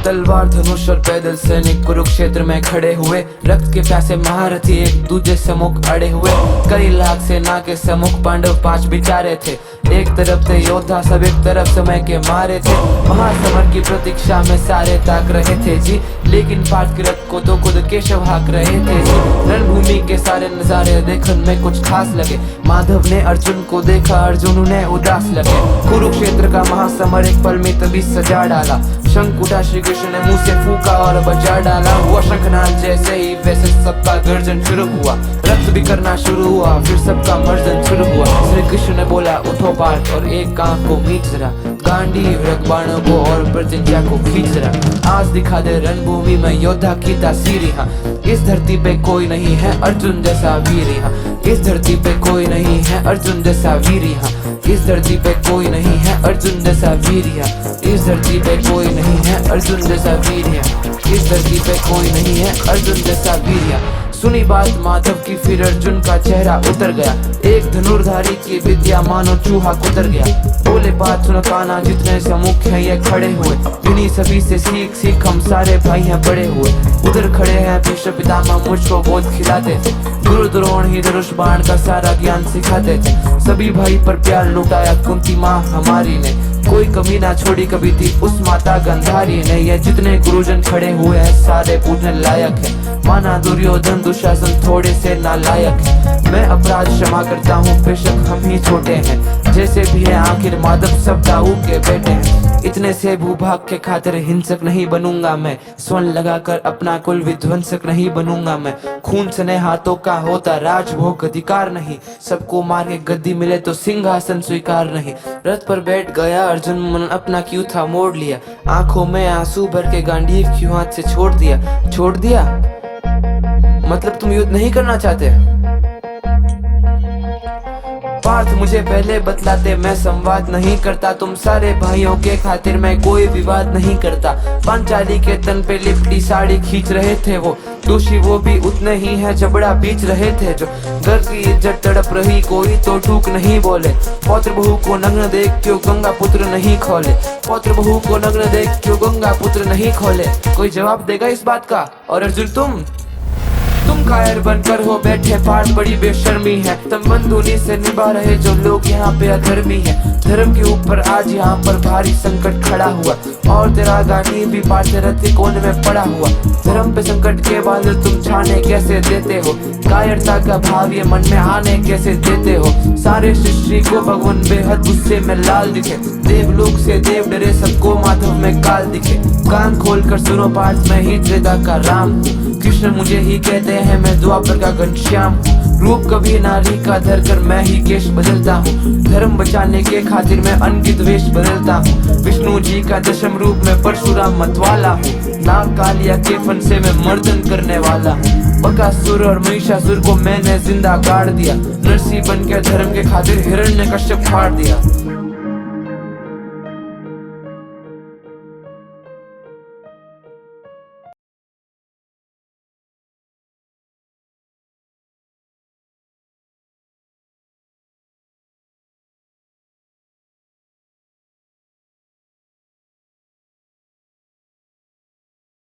तलवार धनुष और पैदल सैनिक कुरुक्षेत्र में खड़े हुए। रक्त के प्यासे महारथी एक दूजे सम्मुख अड़े हुए। कई लाख सेना के सम्मुख पांडव 5 बिचारे थे। एक तरफ थे योद्धा, सब एक तरफ समय के मारे थे। महासमर की प्रतीक्षा में सारे ताक रहे थे जी, लेकिन पार्थ के रथ को तो खुद केशव हाक रहे थे जी। रणभूमि के सारे नजारे देखने में कुछ खास लगे। माधव ने अर्जुन को देखा, अर्जुन उन्हें उदास लगे। कुरुक्षेत्र का महासमर एक पल में तभी सजा डाला। शंख उठा, श्री कृष्ण ने मुंह से फूका और बजा डाला। हुआ शंखनाद जैसे ही वैसे सबका गर्जन शुरू हुआ। रक्त भी करना शुरू हुआ, फिर सबका मर्जन शुरू हुआ। श्री कृष्ण ने बोला उठो पार्थ और एक कांख को मीट जरा, गांडीव रखबाणों को और प्रत्यंचा को खींच जरा। आज दिखा दे रणभूमि में योद्धा की तासीर यहाँ। इस धरती पे कोई नहीं है अर्जुन जैसा वीर यहाँ। इस धरती पे कोई नहीं है अर्जुन जैसा वीर यहाँ। इस धरती पे कोई नहीं है अर्जुन जैसा वीर यहाँ। इस धरती पे कोई नहीं है अर्जुन जैसा वीर यहाँ। इस धरती पे कोई नहीं है अर्जुन जैसा वीर यहाँ। सुनी बात माधव की, फिर अर्जुन का चेहरा उतर गया। एक धनुर्धारी की विद्या मानो चूहा कुतर गया। बोले बात सुन काना, जितने सम्मुख हैं ये खड़े हुए। इन्हीं सभी से सीख सीख हम सारे भाई हैं बड़े हुए। उधर खड़े हैं भीष्म पितामह, मुझको बोध खिलाते थे। गुरु द्रोण ही धनुष बाण का सारा ज्ञान सिखाते थे। सभी भाई पर प्यार लुटाया कुंती माँ हमारी ने। कोई कमी ना छोड़ी कभी थी उस माता गंधारी ने। ये जितने गुरुजन खड़े हुए हैं सारे पूजने लायक है। माना दुर्योधन दुशासन थोड़े से नालायक है। मैं अपराध क्षमा करता हूँ, बेशक हम ही छोटे हैं। जैसे भी है आखिर माधव सब दाऊ के बेटे हैं। इतने से भूभाग के खातिर हिंसक नहीं बनूंगा मैं। स्वर्ण लगाकर अपना कुल विध्वंसक नहीं बनूंगा मैं। खून सने हाथों का होता राजभोग अधिकार नहीं। सबको मार के गद्दी मिले तो सिंहासन स्वीकार नहीं। रथ पर बैठ गया अर्जुन, मन अपना क्यों था मोड़ लिया। आंखों में आंसू भर के गांडीव क्यों हाथ से छोड़ दिया। छोड़ दिया मतलब तुम युद्ध नहीं करना चाहते। पार्थ मुझे पहले बतलाते, मैं संवाद नहीं करता। तुम सारे भाइयों के खातिर मैं कोई विवाद नहीं करता। पांचाली के तन पे लिपटी साड़ी खींच रहे थे वो। दोषी वो भी उतने ही हैं जबड़ा बीच रहे थे जो। घर की इज्जत तड़प रही, कोई तो टूक नहीं बोले। पौत्र बहू को नग्न देख क्यों गंगा पुत्र नहीं खोले। पौत्र बहू को नग्न देख क्यों गंगा पुत्र नहीं खोले। कोई जवाब देगा इस बात का। और अर्जुन तुम कायर बनकर हो बैठे पार्थ, बड़ी बेशर्मी है। संबंध उन्हीं से निभा रहे जो लोग यहाँ पे अधर्मी है। धर्म के ऊपर आज यहाँ पर भारी संकट खड़ा हुआ। और तेरा गांडी भी पार्थ रथ के कोने में पड़ा हुआ। धर्म पे संकट के बाद तुम छाने कैसे देते हो। कायरता का भाव ये मन में आने कैसे देते हो। सारे सृष्टि को भगवान बेहद गुस्से में लाल दिखे। देवलोक से देव डरे, सबको माधव में काल दिखे। कान खोल कर सुनो पार्थ, मैं ही त्रेता का राम। कृष्ण मुझे ही कहते हैं, मैं द्वापर का घनश्याम। रूप कभी नारी का धर कर मैं ही केश बदलता हूँ। धर्म बचाने के खातिर मैं अंकित वेश बदलता हूँ। विष्णु जी का दशम रूप में परशुराम मतवाला हूँ। नाग कालिया के फन से मैं मर्दन करने वाला हूँ। बकासुर और महिषासुर को मैंने जिंदा गाड़ दिया। नरसिंह बन के धर्म के खातिर हिरण्यकश्यप फाड़ दिया।